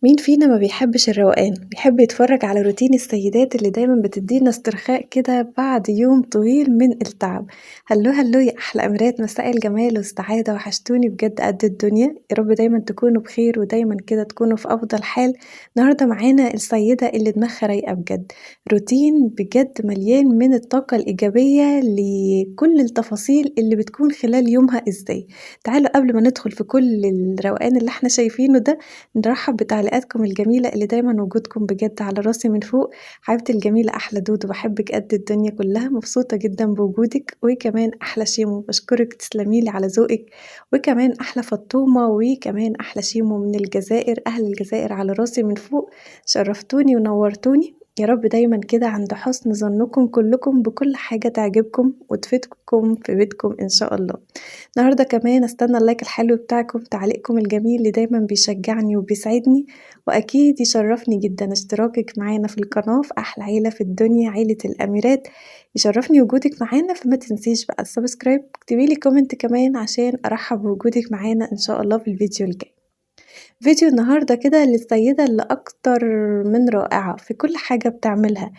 مين فينا ما بيحبش الروقان، بيحب يتفرج على روتين السيدات اللي دايمًا بتدينا استرخاء كده بعد يوم طويل من التعب. هالو هالو يا أحلى أميرات، مساء الجمال والسعادة، وحشتوني بجد قد الدنيا، يا رب دايمًا تكونوا بخير ودايمًا كده تكونوا في أفضل حال. النهارده معانا السيدة اللي دماغها رايقة بجد، روتين بجد مليان من الطاقة الإيجابية لكل التفاصيل اللي بتكون خلال يومها إزاي. تعالوا قبل ما ندخل في كل الروقان اللي إحنا شايفينه ده نرحب بتعليقاتكم الجميلة اللي دايمًا وجودكم بجد على راسي من فوق. حبيبتي الجميلة أحلى دودو باحبِك قد الدنيا كلها، مبسوطة جدًا بوجودِك، وكمان أحلى شيمو باشكرِك تسلمي لي على ذوقِك، وكمان أحلى فطومة، وكمان أحلى شيمو من الجزائر، أهل الجزائر على راسي من فوق، شرفتوني ونورتوني. يا رب دايمًا كده عند حسن ظنكم كلكم بكل حاجة تعجبكم وتفيدكم في بيتكم إن شاء الله. النهارده كمان استنى اللايك الحلو بتاعكم، تعليقكم الجميل اللي دايمًا بيشجعني وبيسعدني، وأكيد يشرفني جدًا اشتراكِك معانا في القناة في أحلى عيلة في الدنيا عيلة الأميرات، يشرفني وجودِك معانا فما تنسيش بقى السبسكرايب، واكتبي لي كومنت كمان عشان أرحب بوجودِك معانا إن شاء الله في الفيديو الجاي. فيديو النهارده كده للسيدة اللي أكتر من رائعة في كل حاجة بتعملها،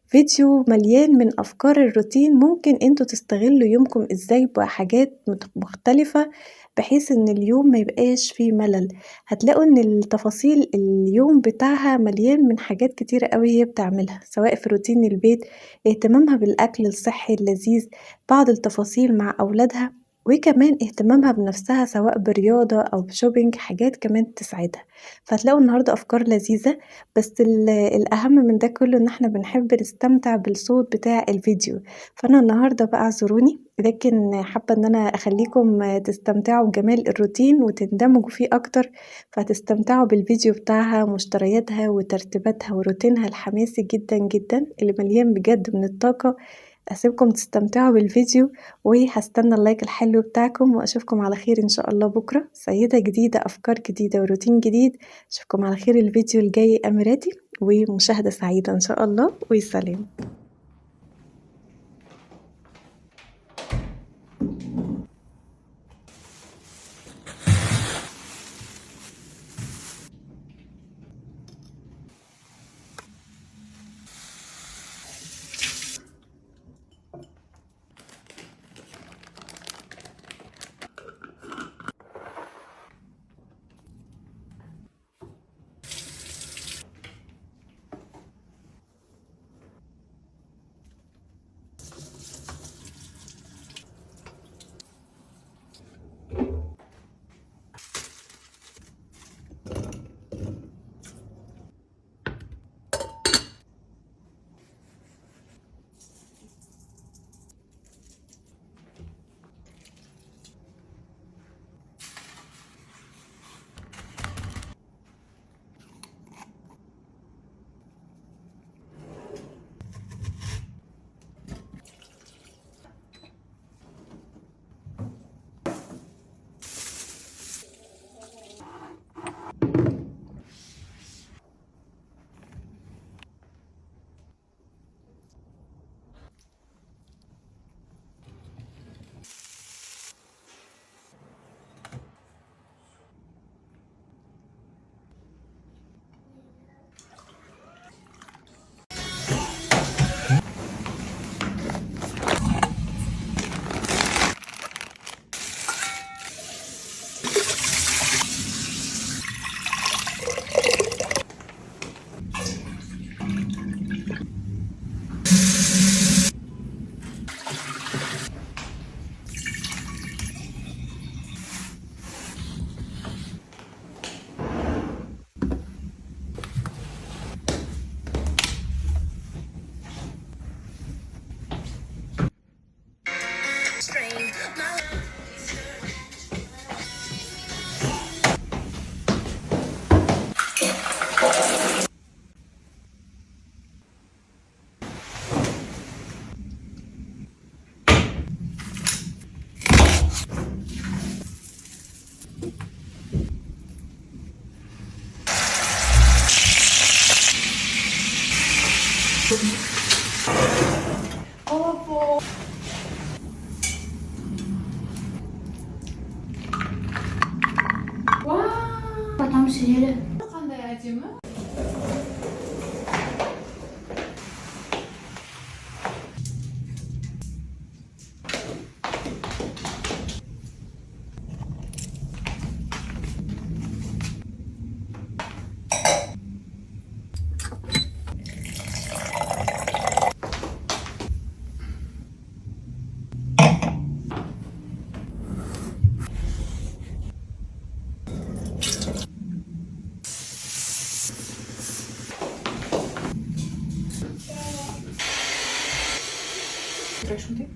فيديو مليان من أفكار الروتين ممكن انتوا تستغلوا يومكم ازاي بحاجات مختلفة بحيث ان اليوم ما يبقاش فيه ملل. هتلاقوا ان التفاصيل اليوم بتاعها مليان من حاجات كتيرة قوي هي بتعملها سواء في روتين البيت، اهتمامها بالأكل الصحي اللذيذ، بعض التفاصيل مع أولادها، وكمان اهتمامها بنفسها سواء برياضة أو بشوبينج حاجات كمان تسعدها. فهتلاقوا النهاردة أفكار لذيذة، بس الأهم من ده كله إن إحنا بنحب نستمتع بالصوت بتاع الفيديو. فأنا النهاردة بقى اعذروني، لكن حابة إن أنا أخليكم تستمتعوا بجمال الروتين وتندمجوا فيه أكتر، فهتستمتعوا بالفيديو بتاعها مشترياتها وترتيباتها وروتينها الحماسي جدًا جدًا اللي مليان بجد من الطاقة. أسيبكم تستمتعوا بالفيديو، وهاستنى اللايك الحلو بتاعكم، وأشوفكم على خير إن شاء الله بكرة، سيدة جديدة أفكار جديدة وروتين جديد. أشوفكم على خير الفيديو الجاي أميراتي، ومشاهدة سعيدة إن شاء الله، وسلام. 와, 잠시래. 간다야지. mi? Прошу ти.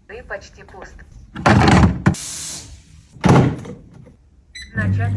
Ты почти пуст. Начать.